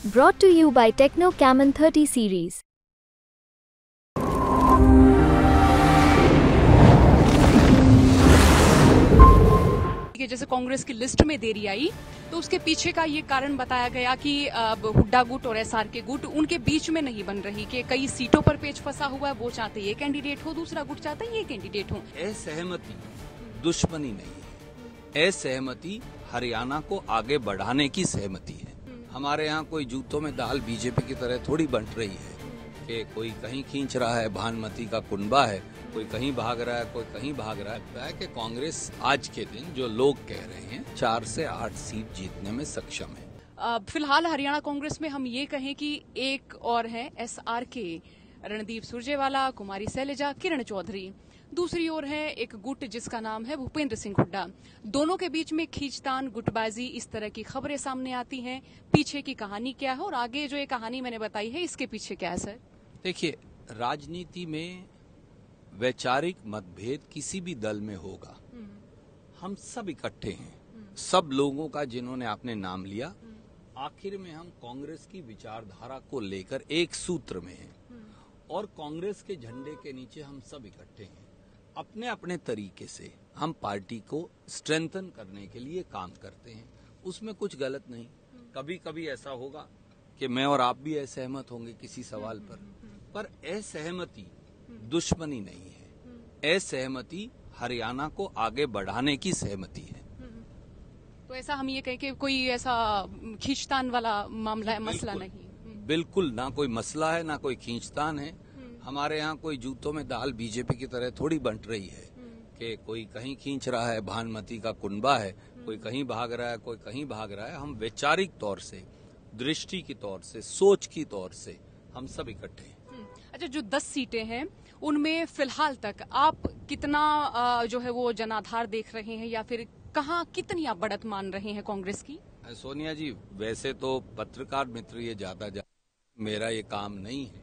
Brought to you by Techno Camon 30 series. जैसे कांग्रेस की list में देरी आई तो उसके पीछे का ये कारण बताया गया कि हुड्डा गुट और एसआरके गुट उनके बीच में नहीं बन रही कि कई सीटों पर पेच फंसा हुआ है। वो चाहते ये कैंडिडेट हो, दूसरा गुट चाहता है ये कैंडिडेट हो। असहमति दुश्मनी नहीं है, असहमति हरियाणा को आगे बढ़ाने की सहमति है। हमारे यहाँ कोई जूतों में दाल बीजेपी की तरह थोड़ी बंट रही है कि कोई कहीं खींच रहा है, भानुमति का कुनबा है, कोई कहीं भाग रहा है, कोई कहीं भाग रहा है कि कांग्रेस आज के दिन जो लोग कह रहे हैं 4 से 8 सीट जीतने में सक्षम है। फिलहाल हरियाणा कांग्रेस में हम ये कहें कि एक और है एसआरके, रणदीप सुरजेवाला, कुमारी शैलजा, किरण चौधरी। दूसरी ओर है एक गुट जिसका नाम है भूपेंद्र सिंह हुड्डा। दोनों के बीच में खींचतान, गुटबाजी, इस तरह की खबरें सामने आती हैं। पीछे की कहानी क्या है और आगे जो ये कहानी मैंने बताई है इसके पीछे क्या है सर? देखिए, राजनीति में वैचारिक मतभेद किसी भी दल में होगा। हम सब इकट्ठे हैं, सब लोगों का जिन्होंने आपने नाम लिया, आखिर में हम कांग्रेस की विचारधारा को लेकर एक सूत्र में हैं और कांग्रेस के झंडे के नीचे हम सब इकट्ठे हैं। अपने अपने तरीके से हम पार्टी को स्ट्रेंथन करने के लिए काम करते हैं, उसमें कुछ गलत नहीं। कभी कभी ऐसा होगा कि मैं और आप भी असहमत होंगे किसी सवाल पर असहमति दुश्मनी नहीं है, असहमति हरियाणा को आगे बढ़ाने की सहमति है। तो ऐसा हम ये कहें कि कोई ऐसा खींचतान वाला मामला है, मसला नहीं? बिल्कुल ना कोई मसला है, ना कोई खींचतान है। हमारे यहाँ कोई जूतों में दाल बीजेपी की तरह थोड़ी बंट रही है कि कोई कहीं खींच रहा है, भानुमति का कुनबा है, कोई कहीं भाग रहा है, कोई कहीं भाग रहा है। हम वैचारिक तौर से, दृष्टि की तौर से, सोच की तौर से हम सब इकट्ठे हैं। अच्छा, जो 10 सीटें हैं उनमें फिलहाल तक आप कितना जो है वो जनाधार देख रहे हैं या फिर कहाँ कितनी आप बढ़त मान रहे हैं कांग्रेस की? सोनिया जी, वैसे तो पत्रकार मित्र ये ज्यादा मेरा ये काम नहीं है।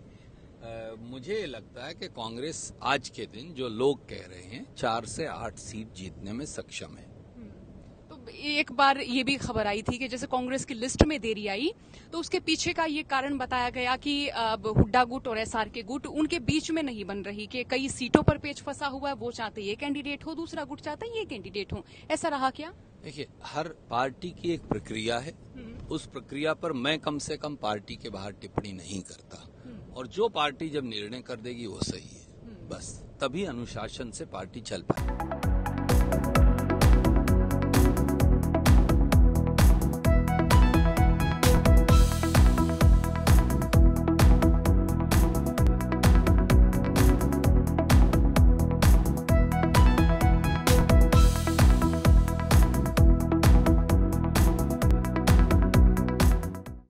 मुझे लगता है कि कांग्रेस आज के दिन जो लोग कह रहे हैं 4 से 8 सीट जीतने में सक्षम है। तो एक बार ये भी खबर आई थी कि जैसे कांग्रेस की लिस्ट में देरी आई तो उसके पीछे का ये कारण बताया गया कि हुड्डा गुट और एसआरके गुट उनके बीच में नहीं बन रही कि कई सीटों पर पेच फंसा हुआ है। वो चाहते ये कैंडिडेट हो, दूसरा गुट चाहता है ये कैंडिडेट हो। ऐसा रहा क्या? देखिए, हर पार्टी की एक प्रक्रिया है, उस प्रक्रिया पर मैं कम से कम पार्टी के बाहर टिप्पणी नहीं करता और जो पार्टी जब निर्णय कर देगी वो सही है, बस तभी अनुशासन से पार्टी चल पाए।